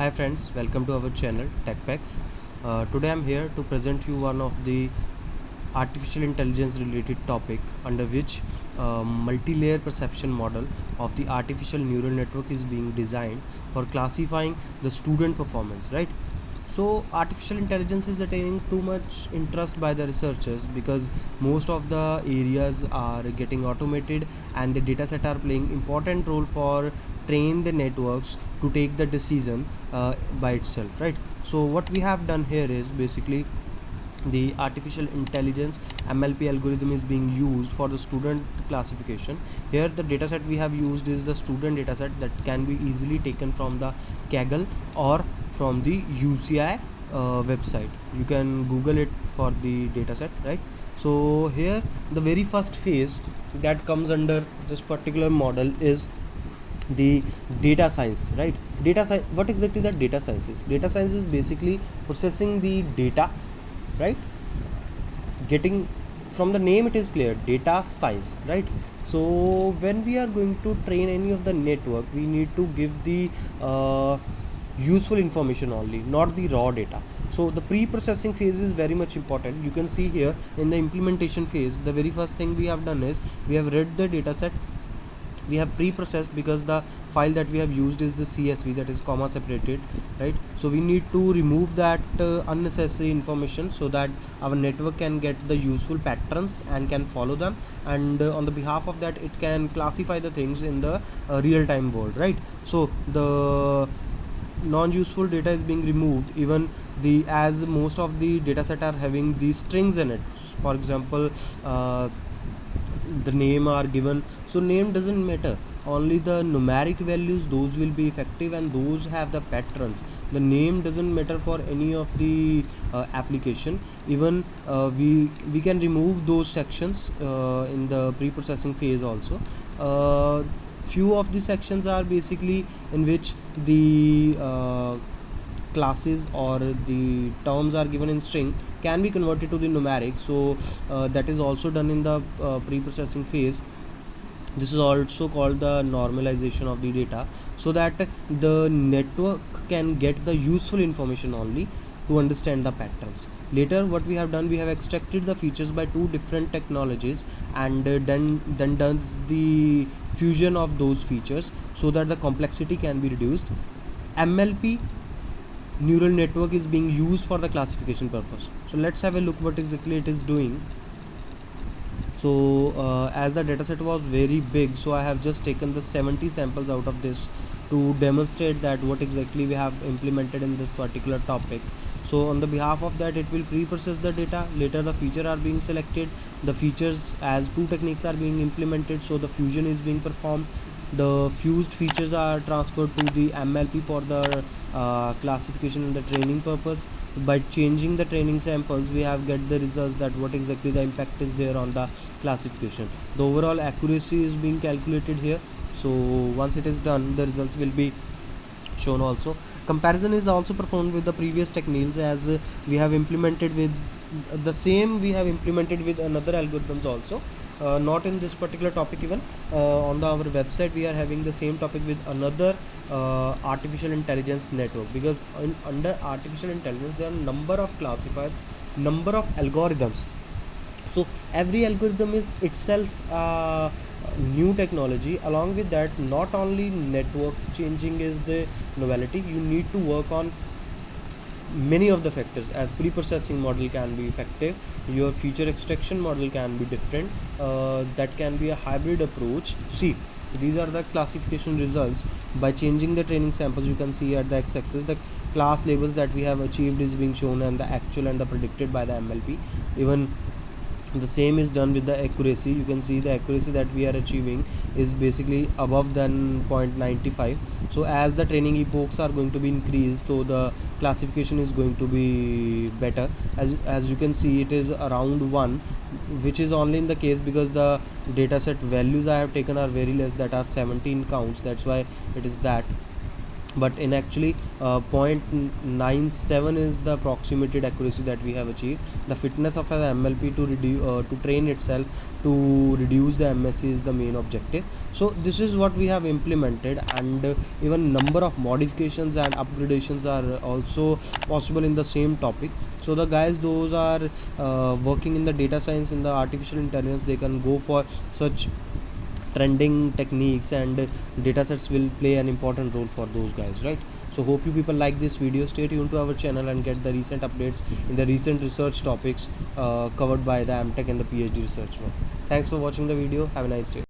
Hi friends, welcome to our channel TechPex. Today I'm here to present you one of the artificial intelligence related topic under which multi-layer perception model of the artificial neural network is being designed for classifying the student performance, right? So artificial intelligence is attaining too much interest by the researchers because most of the areas are getting automated and the dataset are playing important role for train the networks to take the decision by itself, right? So what we have done here is basically the artificial intelligence MLP algorithm is being used for the student classification. Here the dataset we have used is the student dataset that can be easily taken from the Kaggle or from the UCI website. You can Google it for the dataset, right? So here the very first phase that comes under this particular model is the data science, right? Data science, what exactly that data science is? Data science is basically processing the data, right? Getting from the name it is clear, data science, right? So when we are going to train any of the network, we need to give the useful information only, not the raw data. So the pre-processing phase is very much important. You can see here in the implementation phase, the very first thing we have done is we have read the data set, we have pre-processed because the file that we have used is the CSV, that is comma separated, right? So we need to remove that unnecessary information so that our network can get the useful patterns and can follow them, and on the behalf of that it can classify the things in the real-time world, right? So the non-useful data is being removed, even the as most of the dataset are having the strings in it. For example, the name are given, so name doesn't matter, only the numeric values, those will be effective and those have the patterns. The name doesn't matter for any of the application. Even we can remove those sections in the pre-processing phase also. Few of the sections are basically in which the classes or the terms are given in string can be converted to the numeric. So that is also done in the pre-processing phase. This is also called the normalization of the data, so that the network can get the useful information only to understand the patterns. Later what we have done, we have extracted the features by two different technologies and then does the fusion of those features so that the complexity can be reduced. MLP neural network is being used for the classification purpose. So let's have a look what exactly it is doing. So as the dataset was very big, so I have just taken the 70 samples out of this to demonstrate that what exactly we have implemented in this particular topic. So on the behalf of that, it will pre-process the data, later the feature are being selected, the features as two techniques are being implemented, so the fusion is being performed, the fused features are transferred to the MLP for the classification and the training purpose. By changing the training samples, we have get the results that what exactly the impact is there on the classification. The overall accuracy is being calculated here. So once it is done, the results will be shown also. Comparison is also performed with the previous techniques, as we have implemented with the same, we have implemented with another algorithms also, not in this particular topic. Even on our website we are having the same topic with another artificial intelligence network, because under artificial intelligence there are number of classifiers, number of algorithms. So every algorithm is itself new technology. Along with that, not only network changing is the novelty, you need to work on many of the factors, as pre-processing model can be effective, your feature extraction model can be different, that can be a hybrid approach. See, these are the classification results. By changing the training samples, you can see at the x-axis the class labels that we have achieved is being shown, and the actual and the predicted by the MLP. Even the same is done with the accuracy. You can see the accuracy that we are achieving is basically above than 0.95. so as the training epochs are going to be increased, so the classification is going to be better. As you can see, it is around 1, which is only in the case because the dataset values I have taken are very less, that are 17 counts, that's why it is that. but in actually 0.97 is the approximated accuracy that we have achieved. The fitness of an MLP to reduce to train itself to reduce the MSE is the main objective. So this is what we have implemented, and even number of modifications and upgradations are also possible in the same topic. So the guys those are working in the data science, in the artificial intelligence, they can go for such trending techniques, and datasets will play an important role for those guys, right? So hope you people like this video. Stay tuned to our channel and get the recent updates in the recent research topics covered by the MTech and the PhD research one. Thanks for watching the video. Have a nice day.